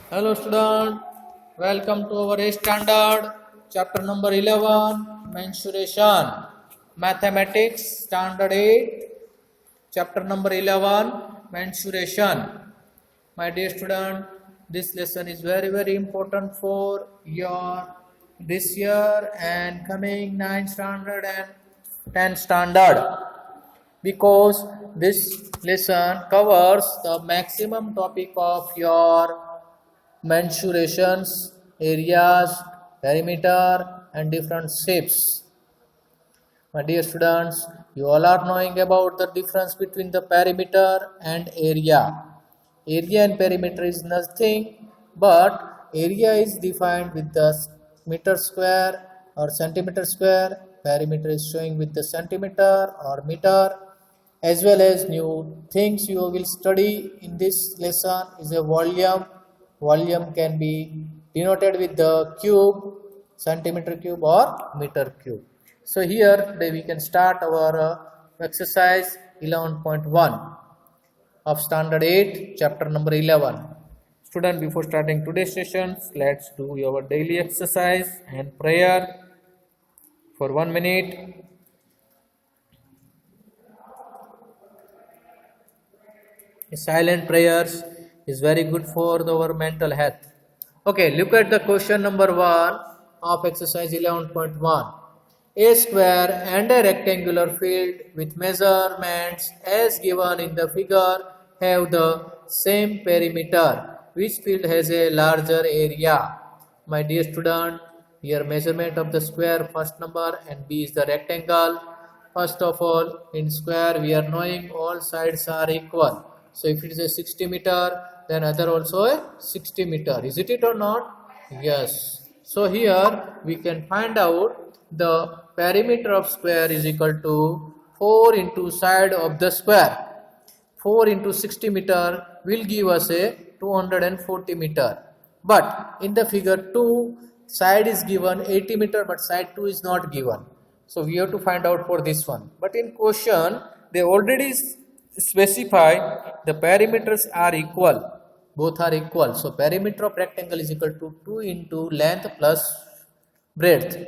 Hello student, welcome to our standard chapter number 11 mensuration mathematics standard 8 chapter number 11 mensuration. My dear student, this lesson is very important for your this year and coming 9 standard and 10 standard, because this lesson covers the maximum topic of your mensurations, areas, perimeter and different shapes. My dear students, you all are knowing about the difference between the perimeter and area. Area and perimeter is nothing but area is defined with the meter square or centimeter square. Perimeter is showing with the centimeter or meter. As well as new things you will study in this lesson is a volume. Volume can be denoted with the cube, centimeter cube or meter cube. So here today we can start our exercise 11.1 of standard 8 chapter number 11. Student, before starting today's sessions, let's do our daily exercise and prayer for 1 minute. Silent prayers is very good for our mental health. Okay, look at the question number 1 of exercise 11.1. A square and a rectangular field with measurements as given in the figure have the same perimeter. Which field has a larger area? My dear student, here measurement of the square first number and B is the rectangle. First of all, in square we are knowing all sides are equal. So if it is a 60 meter, then other also a 60 meter. Is it or not? Yes. So here we can find out the perimeter of square is equal to 4 into side of the square. 4 into 60 meter will give us a 240 meter. But in the figure 2, side is given 80 meter but side 2 is not given. So we have to find out for this one. But in question, they already specify the perimeters are equal. Both are equal. So perimeter of rectangle is equal to 2 into length plus breadth.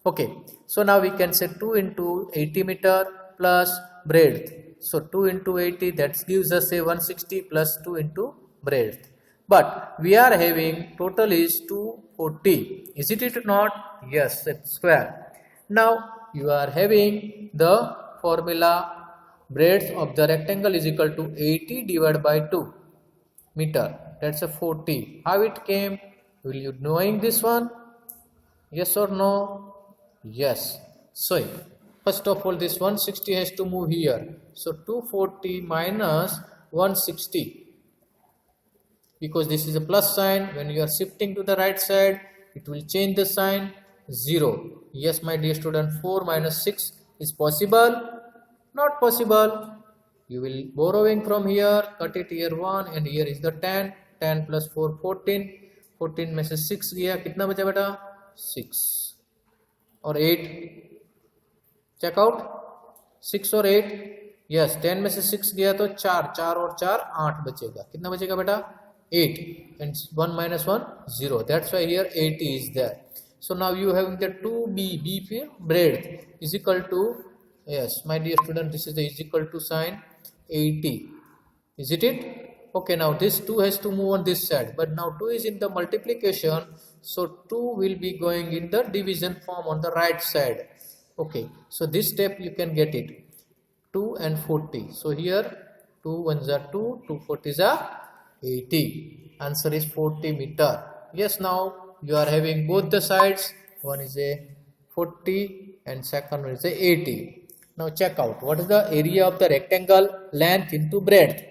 Okay. So now we can say 2 into 80 meter plus breadth. So 2 into 80, that gives us a 160 plus 2 into breadth. But we are having total is 240. Is it or not? Yes, it's square. Now you are having the formula breadth of the rectangle is equal to 80 divided by 2 meter. That's a 40. How it came? Will you knowing this one? Yes or no? Yes. So first of all, this 160 has to move here. So 240 minus 160. Because this is a plus sign, when you are shifting to the right side, it will change the sign 0. Yes, my dear student, 4 minus 6 is possible. Not possible. You will borrowing from here, cut it here 1 and here is the 10. 10 plus 4, 14. 14 में से 6 गया, कितना बचा बेटा? 6 और 8. Check out 6 और 8. Yes, 10 में से 6 गया तो 4. 4 और 4 8 बचेगा. कितना बचेगा बेटा? 8. And 1 minus 1 0. That's why here 80 is there. So now you have the 2b, b breadth is equal to, yes, my dear student, this is the is equal to sign 80. Is it? Okay, now this 2 has to move on this side. But now 2 is in the multiplication. So 2 will be going in the division form on the right side. Okay, so this step you can get it. 2 and 40. So here 2 ones are 2, 2 40s are 80. Answer is 40 meter. Yes, now you are having both the sides. One is a 40 and second one is a 80. Now check out what is the area of the rectangle length into breadth.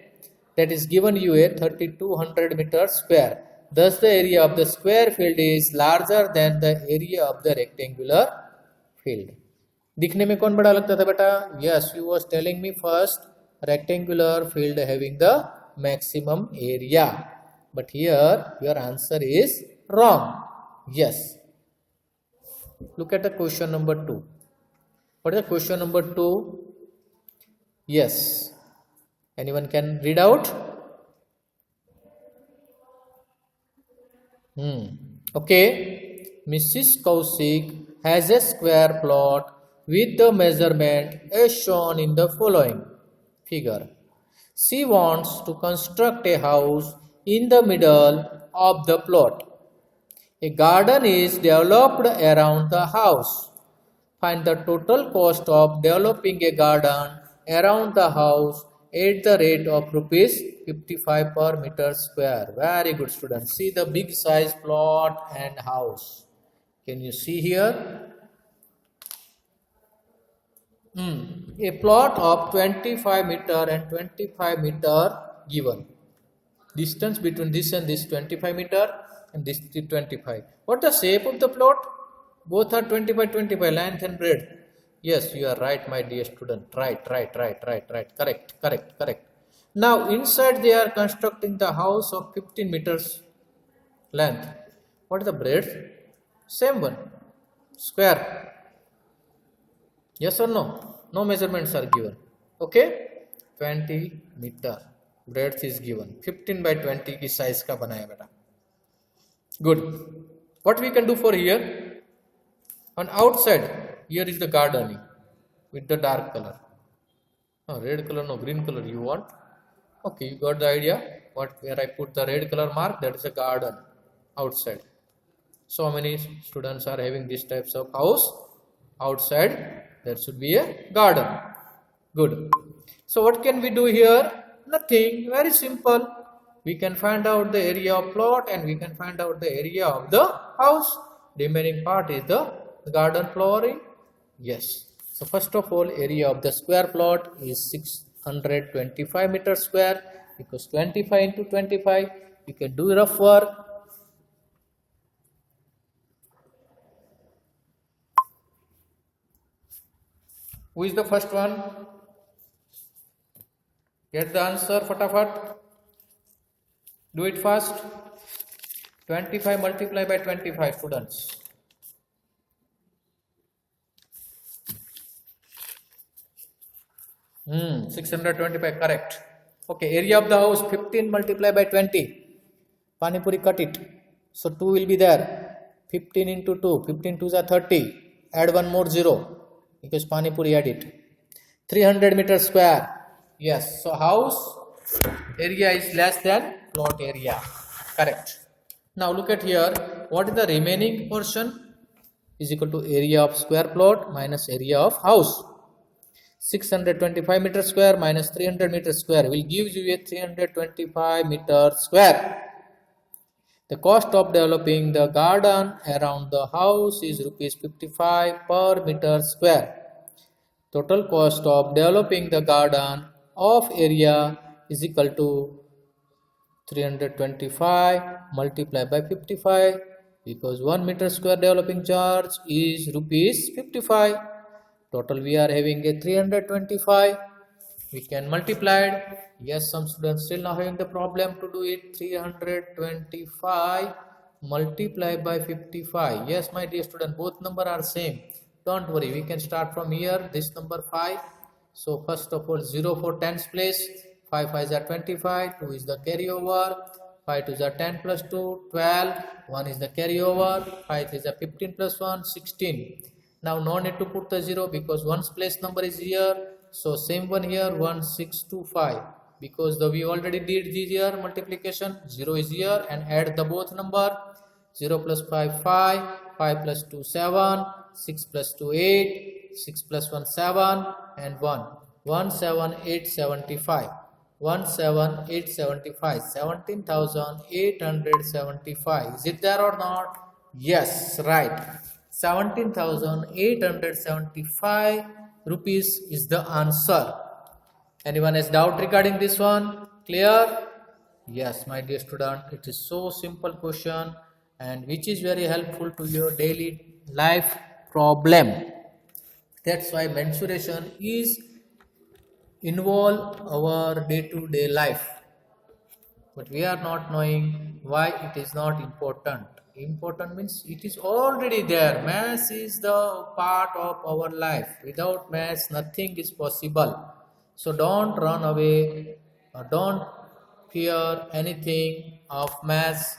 That is given you a 3200 meter square. Thus the area of the square field is larger than the area of the rectangular field. दिखने में कौन बड़ा लगता था बेटा? Yes, you was telling me first rectangular field having the maximum area. But here your answer is wrong. Yes. Look at the question number 2. What is the question number 2? Yes. Anyone can read out? Okay, Mrs. Kaushik has a square plot with the measurement as shown in the following figure. She wants to construct a house in the middle of the plot. A garden is developed around the house. Find the total cost of developing a garden around the house at the rate of rupees 55 per meter square. Very good, students. See the big size plot and house. Can you see here? A plot of 25 meter and 25 meter given. Distance between this and this 25 meter and this 25. What the shape of the plot? Both are 25 length and breadth. Yes, you are right, my dear student. Right. Correct. Now inside they are constructing the house of 15 meters length. What is the breadth? Same one. Square. Yes or no? No measurements are given. Okay? 20 meter. Breadth is given. 15 by 20 की size का बनाया बेटा. Good. What we can do for here? On outside, here is the gardening with the dark color. No, red color, no, green color you want. Okay, you got the idea. Where I put the red color mark, that is a garden outside. So many students are having these types of house outside. There should be a garden. Good. So what can we do here? Nothing. Very simple. We can find out the area of plot and we can find out the area of the house. The remaining part is the garden flooring. Yes. So first of all, area of the square plot is 625 meters square, because 25 into 25. You can do rough work. Who is the first one? Get the answer, fatafat. Do it fast. 25 multiplied by 25, students. Hmm, 625, correct. Okay, area of the house 15 multiplied by 20. Panipuri cut it. So 2 will be there. 15 into 2. 15 2s are 30. Add one more 0. Because Panipuri add it. 300 meters square. Yes. So house area is less than plot area. Correct. Now look at here. What is the remaining portion? Is equal to area of square plot minus area of house. 625 meters square minus 300 meters square will give you a 325 meters square. The cost of developing the garden around the house is rupees 55 per meter square. Total cost of developing the garden of area is equal to 325 multiplied by 55, because 1 meter square developing charge is rupees 55. Total we are having a 325. We can multiply it. Yes, some students still not having the problem to do it. 325 multiplied by 55. Yes, my dear student, both number are same. Don't worry, we can start from here. This number 5. So first of all, 0 for tens place. 5 5s are 25. 2 is the carryover. 5 2s are 10 plus 2, 12. 1 is the carryover. 5 is a 15 plus 1, 16. Now no need to put the 0 because 1's place number is here. So same one here, 1625. Because we already did this here multiplication. 0 is here and add the both number. 0 plus 5 5. 5 plus 2 7. 6 plus 2 8. 6 plus 1 7 and 1. 17875. 17875. 17,875. Is it there or not? Yes, right. 17,875 rupees is the answer. Anyone has doubt regarding this one? Clear? Yes, my dear student, it is so simple question and which is very helpful to your daily life problem. That's why mensuration is involve our day-to-day life. But we are not knowing why it is not important. Important means it is already there. Maths is the part of our life. Without maths, nothing is possible. So don't run away or don't fear anything of maths.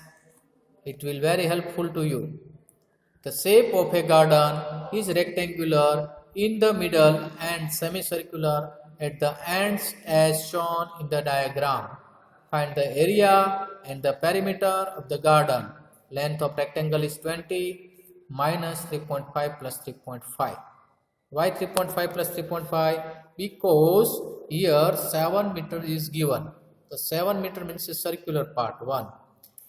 It will very helpful to you. The shape of a garden is rectangular in the middle and semicircular at the ends as shown in the diagram. Find the area and the perimeter of the garden. Length of rectangle is 20 minus 3.5 plus 3.5. Why 3.5 plus 3.5? Because here 7 meter is given. The 7 meter means a circular part 1.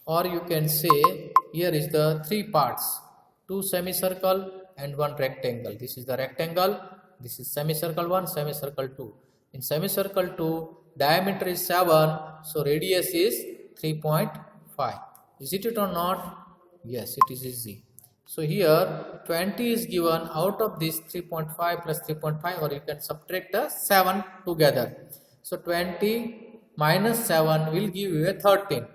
Or you can say here is the 3 parts. 2 semicircle and 1 rectangle. This is the rectangle. This is semicircle 1, semicircle 2. In semicircle 2, diameter is 7. So radius is 3.5. Is it or not? Yes, it is easy. So here 20 is given out of this 3.5 plus 3.5, or you can subtract the 7 together. So 20 minus 7 will give you a 13.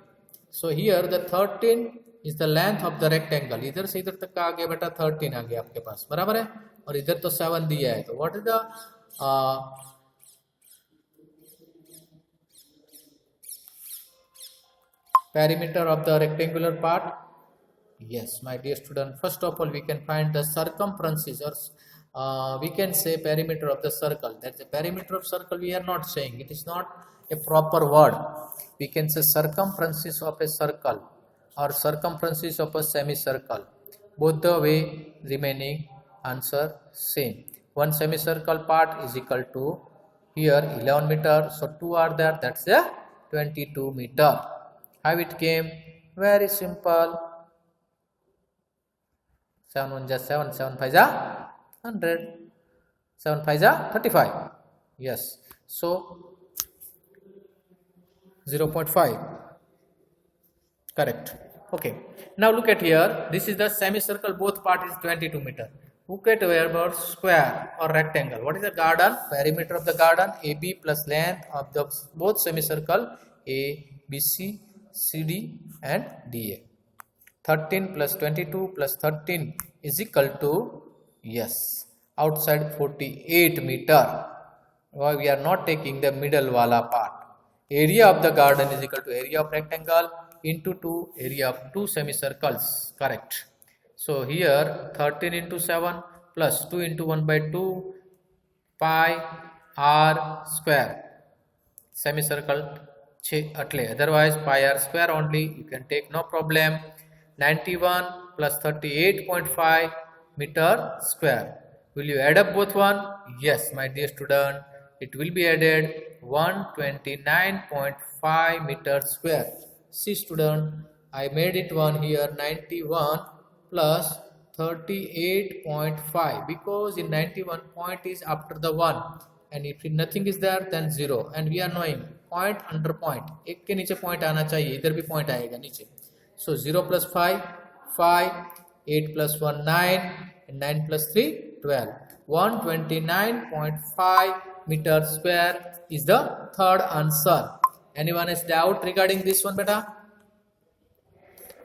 So here the 13 is the length of the rectangle. इधर से इधर तक का आ गया बेटा 13 आ गया आपके पास, बराबर है, और इधर तो 7 दिया है. तो what is the perimeter of the rectangular part? Yes, my dear student, first of all we can find the circumferences, or we can say perimeter of the circle. That's the perimeter of circle we are not saying. It is not a proper word. We can say circumferences of a circle or circumferences of a semicircle. Both the way remaining answer same. One semicircle part is equal to here 11 meter. So 2 are there. That's a 22 meter. How it came? Very simple. 7 1 is 7, 7 5 is 100, 7 5 is 35. Yes. So 0.5. Correct. Okay. Now look at here. This is the semicircle. Both part is 22 meter. Look at where about square or rectangle. What is the garden? Perimeter of the garden AB plus length of the both semicircle A, B, C, CD and DA. 13 plus 22 plus 13 is equal to, yes, outside 48 meter. Why we are not taking the middle wala part. Area of the garden is equal to area of rectangle into 2 area of 2 semicircles. Correct. So here 13 into 7 plus 2 into 1 by 2 pi r square. Semicircle otherwise pi r square only you can take, no problem. 91 plus 38.5 meter square. Will you add up both one? Yes, my dear student, it will be added 129.5 meter square. See student, I made it one here 91 plus 38.5 because in 91 point is after the 1 and if nothing is there then 0 and we are knowing point under point. एक के नीचे point आना चाहिए, इधर भी point आएगा नीचे. So 0 plus 5, 5, 8 plus 1, 9, and 9 plus 3, 12. 129.5 meter square is the third answer. Anyone has doubt regarding this one, beta?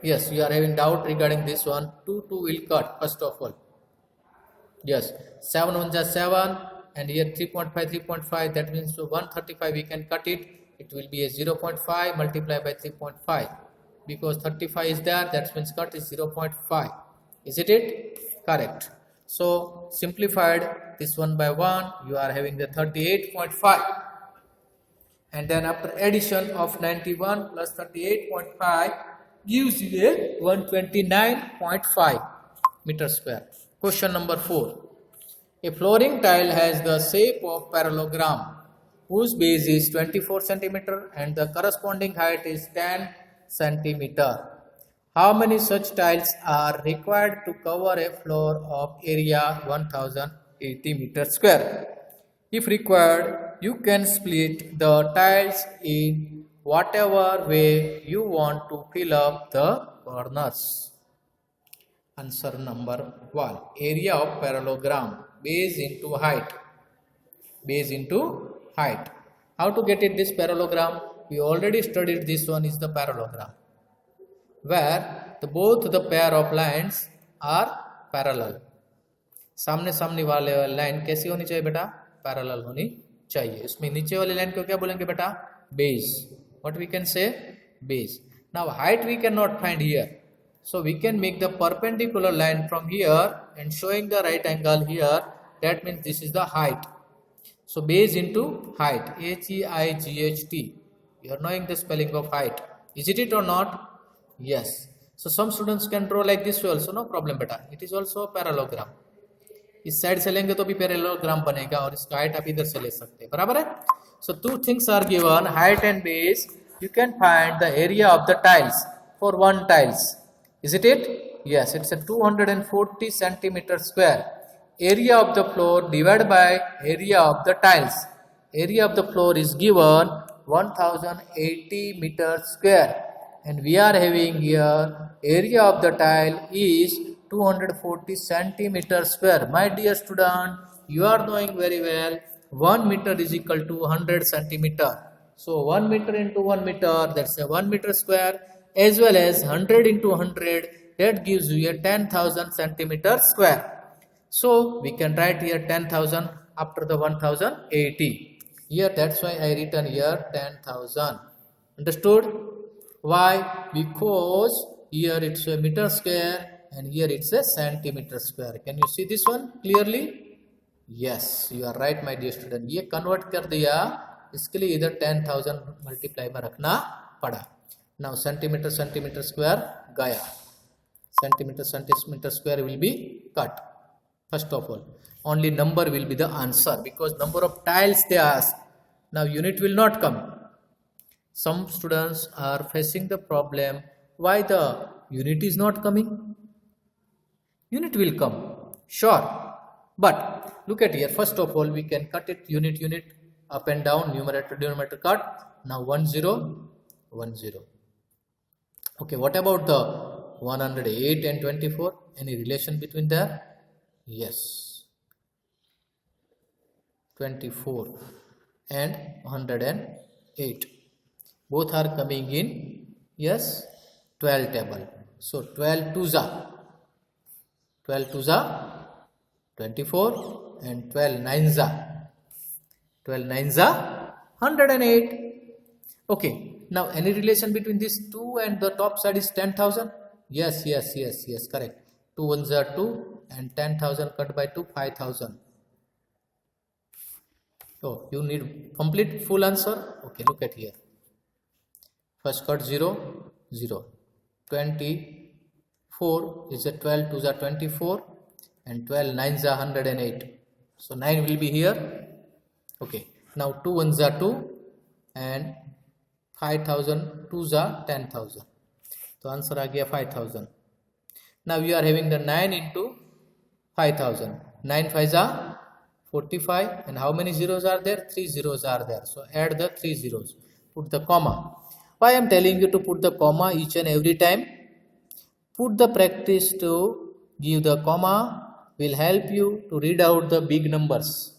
Yes, you are having doubt regarding this one. 2 will cut first of all. Yes, 7 1 is 7 and here 3.5, 3.5, that means 135 we can cut it. It will be a 0.5 multiplied by 3.5. Because 35 is there, that means cut is 0.5. Isn't it? Correct. So simplified this one by 1, you are having the 38.5. And then after addition of 91 plus 38.5 gives you a 129.5 meter square. Question number 4. A flooring tile has the shape of parallelogram whose base is 24 centimeter and the corresponding height is 10 centimeter. How many such tiles are required to cover a floor of area 1080 meter square? If required, you can split the tiles in whatever way you want to fill up the corners. Answer number 1. Area of parallelogram, base into height. Base into height. How to get it this parallelogram? We already studied this one is the parallelogram, where both the pair of lines are parallel. सामने सामने वाले line कैसी होनी चाहिए बेटा? Parallel होनी चाहिए. इसमें नीचे वाली लाइन को क्या बोलेंगे बेटा? Base. What we can say? Base. Now height we cannot find here. So we can make the perpendicular line from here and showing the right angle here. That means this is the height. So base into height, Height. You are knowing the spelling of height. Is it or not? Yes. So some students can draw like this way also, no problem beta. It is also a parallelogram. इस side से लेंगे तो भी parallelogram बनेगा और इसका height आप इधर से ले सकते हैं, बराबर है. So two things are given, height and base. You can find the area of the tiles for one tiles. Is it? Yes, it's a 240 centimeter square. Area of the floor divided by area of the tiles. Area of the floor is given 1080 meters square, and we are having here area of the tile is 240 centimeter square. My dear student, you are knowing very well 1 meter is equal to 100 centimeter. So 1 meter into 1 meter, that's a 1 meter square, as well as 100 into 100, that gives you a 10,000 centimeter square. So we can write here 10,000 after the 1080. Here that's why I written here 10,000. Understood? Why? Because here it's a meter square and here it's a centimeter square. Can you see this one clearly? Yes, you are right my dear student. ये convert कर दिया, इसके लिए इधर 10,000 multiply में रखना पड़ा. Now centimeter square गया. Centimeter square will be cut. First of all, only number will be the answer because number of tiles they ask. Now unit will not come. Some students are facing the problem, why the unit is not coming? Unit will come, sure. But look at here, first of all, we can cut it unit, up and down, numerator, denominator cut. Now 1 0, 1 0. Okay, what about the 108 and 24? Any relation between there? Yes. 24 and 108. Both are coming in, yes, 12 table. So 12 2s are 24 and 12 9s are 108. Okay, now any relation between these two and the top side is 10,000? Yes, correct. 2 1s are 2 and 10,000 cut by 2, 5,000. So you need complete full answer. Okay, look at here. First cut 0, 0. 24 is a 12 2s are 24 and 12 9s are 108. So 9 will be here. Okay, now 2 1s are 2 and 5,000 2s are 10,000. So answer आ गया 5,000. Now you are having the 9 into 5,000. 9 5s are 45 and how many zeros are there? 3 zeros are there. So add the 3 zeros. Put the comma. Why I am telling you to put the comma each and every time? Put the practice to give the comma will help you to read out the big numbers.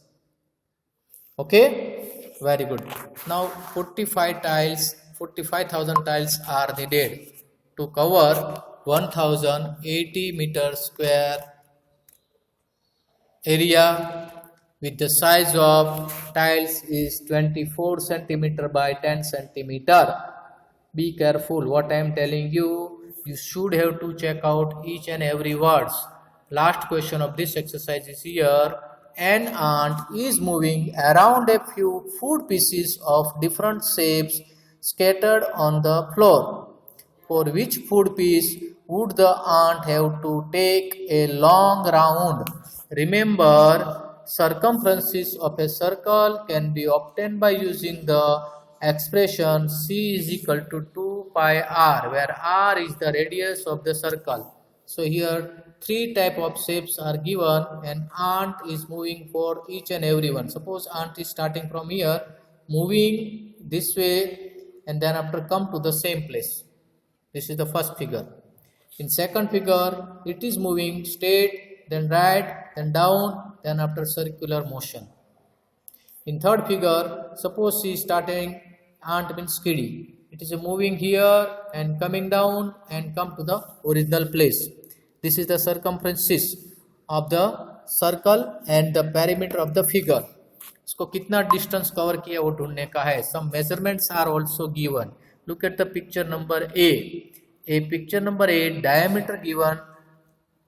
Okay? Very good. Now 45,000 tiles are needed to cover 1080 meter square area with the size of tiles is 24 centimeter by 10 centimeter. Be careful what I am telling you. You should have to check out each and every words. Last question of this exercise is here. An ant is moving around a few food pieces of different shapes scattered on the floor. For which food piece would the ant have to take a long round? Remember, circumferences of a circle can be obtained by using the expression C is equal to 2 pi r, where r is the radius of the circle. So here three type of shapes are given and ant is moving for each and every one. Suppose ant is starting from here, moving this way and then after come to the same place. This is the first figure. In second figure, it is moving straight, then right, then down, then after circular motion. In third figure, suppose she is starting, ant means skiddy. It is moving here and coming down and come to the original place. This is the circumferences of the circle and the perimeter of the figure. इसको कितना distance cover किया वो ढूंढने का है. Some measurements are also given. Look at the picture number A. A picture number 8, diameter given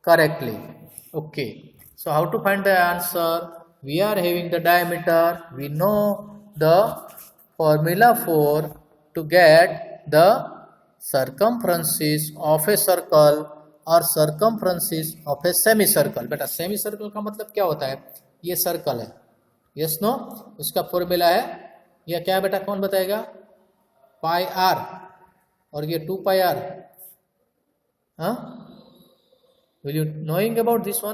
correctly. Okay. So how to find the answer? We are having the diameter. We know the formula for to get the circumferences of a circle और circumferences of a semicircle. बेटा semicircle का मतलब क्या होता है? ये circle है, yes no, उसका फॉर्मूला है, यह क्या है बेटा, कौन बताएगा? पाई आर, और ये 2 पाई आर. हाँ, will you knowing about this one?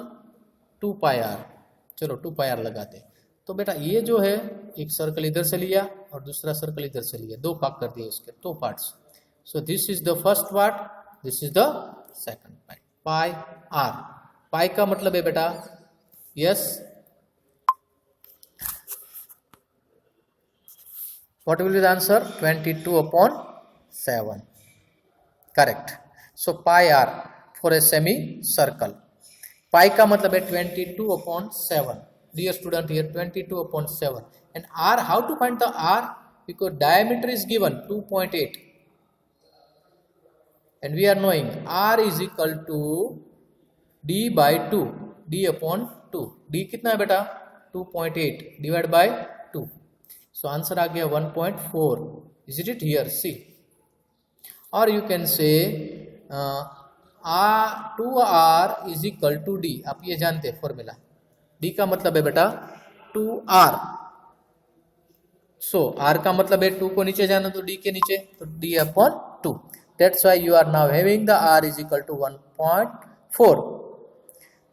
2 pi r. चलो 2 पाई आर लगाते हैं. तो बेटा ये जो है एक सर्कल इधर से लिया और दूसरा सर्कल इधर से लिया, दो भाग कर दिए उसके, दो parts. So this is the first part, this is the second part. Pi R, pi का मतलब है बेटा, yes, what will be the answer? 22/7. Correct. So pi r for a semicircle. Pi का मतलब है 22/7. Dear student, here 22/7. And r, how to find the r? Because diameter is given 2.8. And we are knowing r is equal to d by 2. d upon 2. d कितना है बेटा? 2.8 divided by 2. So answer आ गया 1.4. Is it here? See. Or you can say 2r is equal to d. आप ये जानते हैं formula. d का मतलब है बेटा 2r. So r का मतलब है 2 को नीचे जाना तो d के नीचे, तो d upon 2. That's why you are now having the r is equal to 1.4.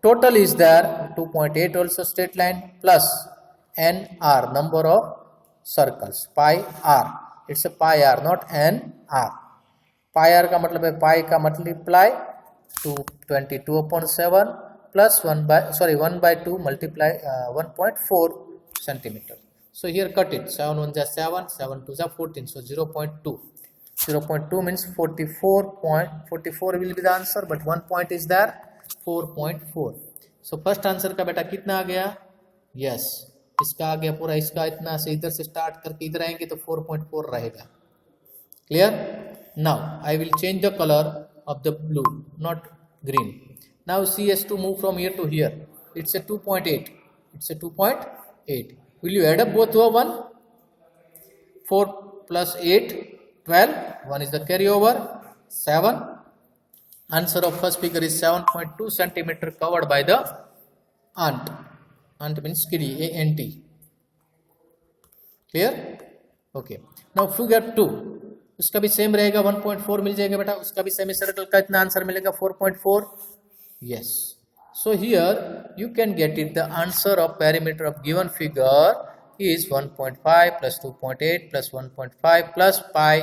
Total is there 2.8 also straight line plus nr, number of circles, pi r. It's a pi r, not n r. Pi r का मतलब है pi का multiply to 22/7 plus 1 by 2 multiply 1.4 centimeter. So here cut it. 7 1 is 7, 7 2 is 14. So 0.2. 0.2 means 44 will be the answer, but 1 point is there, 4.4. So first answer का बेटा कितना आ गया? Yes. इसका आ गया पूरा, इसका इतना से इधर से स्टार्ट करके इधर आएंगे तो 4.4 रहेगा. Clear? Now I will change the colour of the blue, not green. Now C has to move from here to here. It's a 2.8. It's a 2.8. Will you add up both? 1 4 plus 8 12. 1 is the carryover, 7. Answer of first figure is 7.2 centimeter covered by the ant. Ant means kitty, A-N-T. Clear? Okay. Now figure 2. उसका भी same रहेगा, 1.4 मिल जाएगा बेटा. उसका भी semi circle का इतना answer मिलेगा, 4.4. Yes. So here you can get it. The answer of perimeter of given figure is 1.5 plus 2.8 plus 1.5 plus pi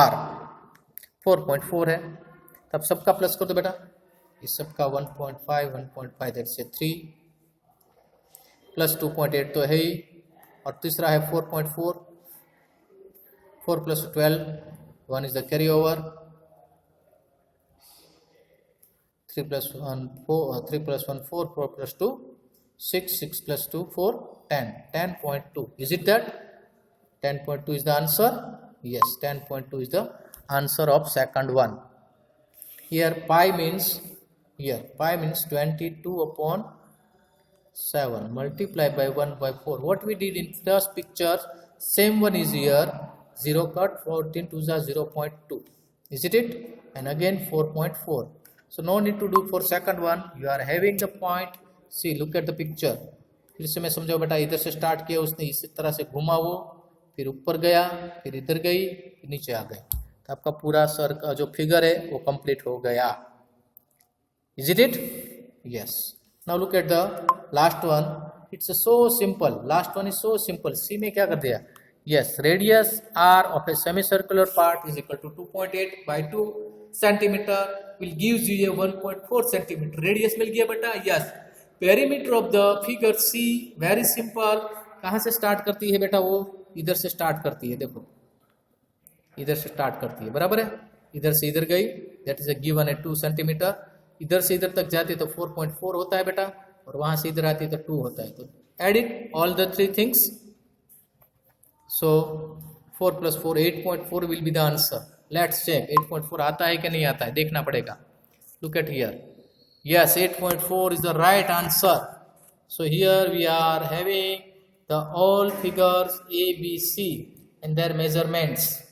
r. 4.4 है. तब सबका प्लस कर दो बेटा. इस सबका 1.5 1.5 दैट से 3 प्लस 2.8 तो है ही, और तीसरा है 4.4. 4 plus 12, 1 is the carryover. 3 plus 1 4, 3 plus 1 4, 4 plus 2 6, 6 plus 2 4, 10. 10.2. Is it that? 10.2 is the answer. Yes, 10.2 is the answer of second one. Here pi means 22/7 multiplied by 1 by 4. What we did in first picture, same one is here. 0 cut, 14 to the 0.2. Is it? And again 4.4. So no need to do for second one. You are having the point. See, look at the picture. फिर से मैं समझाऊं बेटा. इधर से start किया उसने, इस तरह से घुमा वो, फिर ऊपर गया, फिर इधर गई, फिर नीचे आ गए, तो आपका पूरा सर्कल जो फिगर है वो कंप्लीट हो गया. Is it? Yes. Now look at the last one. It's so simple. Last one is so simple. C में क्या कर दिया? Yes, radius r of a semicircular part is equal to 2.8 by 2 centimeter will gives you a 1.4 centimeter. Radius मिल गया बेटा. Yes. Perimeter of the figure C, very simple. कहाँ से start करती है बेटा? वो इधर से स्टार्ट करती है. देखो, इधर से स्टार्ट करती है, बराबर है. इधर से इधर गई, दैट इज अ गिवन है 2 सेंटीमीटर. इधर से इधर तक जाती है तो 4.4 होता है बेटा, और वहां से इधर आती है तो 2 होता है. तो add it all the 3 things. So 4 plus 4, 8.4 will be the answer. Let's check 8.4 आता है कि नहीं आता है, देखना पड़ेगा. Look at here. Yes, 8.4 is the right answer. So here we are having the all figures A, B, C and their measurements.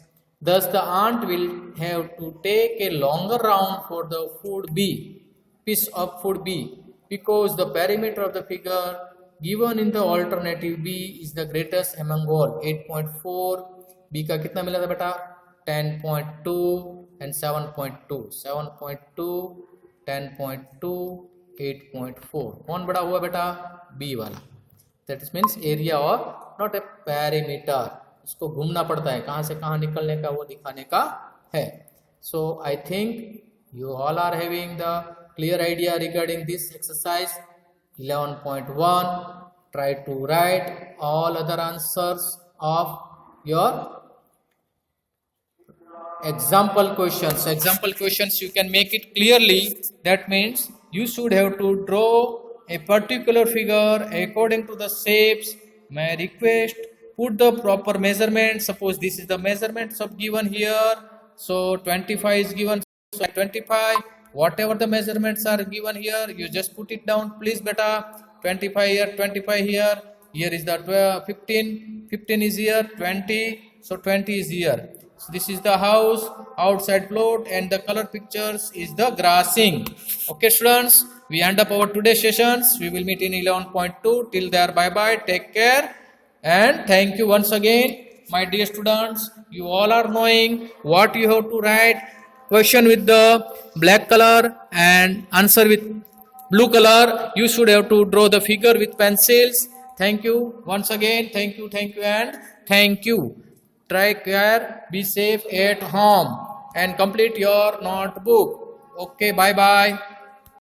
Thus the ant will have to take a longer round for the food B, piece of food B, because the perimeter of the figure given in the alternative B is the greatest among all. 8.4 B का कितना मिला था बेटा? 10.2 and 7.2. 7.2, 10.2, 8.4. कौन बड़ा हुआ बेटा? B वाला. That means area of not a perimeter. इसको घूमना पड़ता है, कहाँ से कहाँ निकलने का वो दिखाने का है. So I think you all are having the clear idea regarding this exercise 11.1. Try to write all other answers of your example questions. Example questions you can make it clearly. That means you should have to draw a particular figure according to the shapes. May I request put the proper measurement. Suppose this is the measurements of given here. So 25 is given. So 25. Whatever the measurements are given here, you just put it down, please, beta. 25 here, 25 here. Here is the 12, 15. 15 is here. 20. So 20 is here. So this is the house, outside plot, and the color pictures is the grassing. Okay, students, we end up our today's sessions. We will meet in 11.2. Till there, bye bye. Take care. And thank you once again, my dear students. You all are knowing what you have to write. Question with the black color and answer with blue color. You should have to draw the figure with pencils. Thank you once again. Thank you, and thank you. Try care, be safe at home and complete your notebook. Okay, bye bye.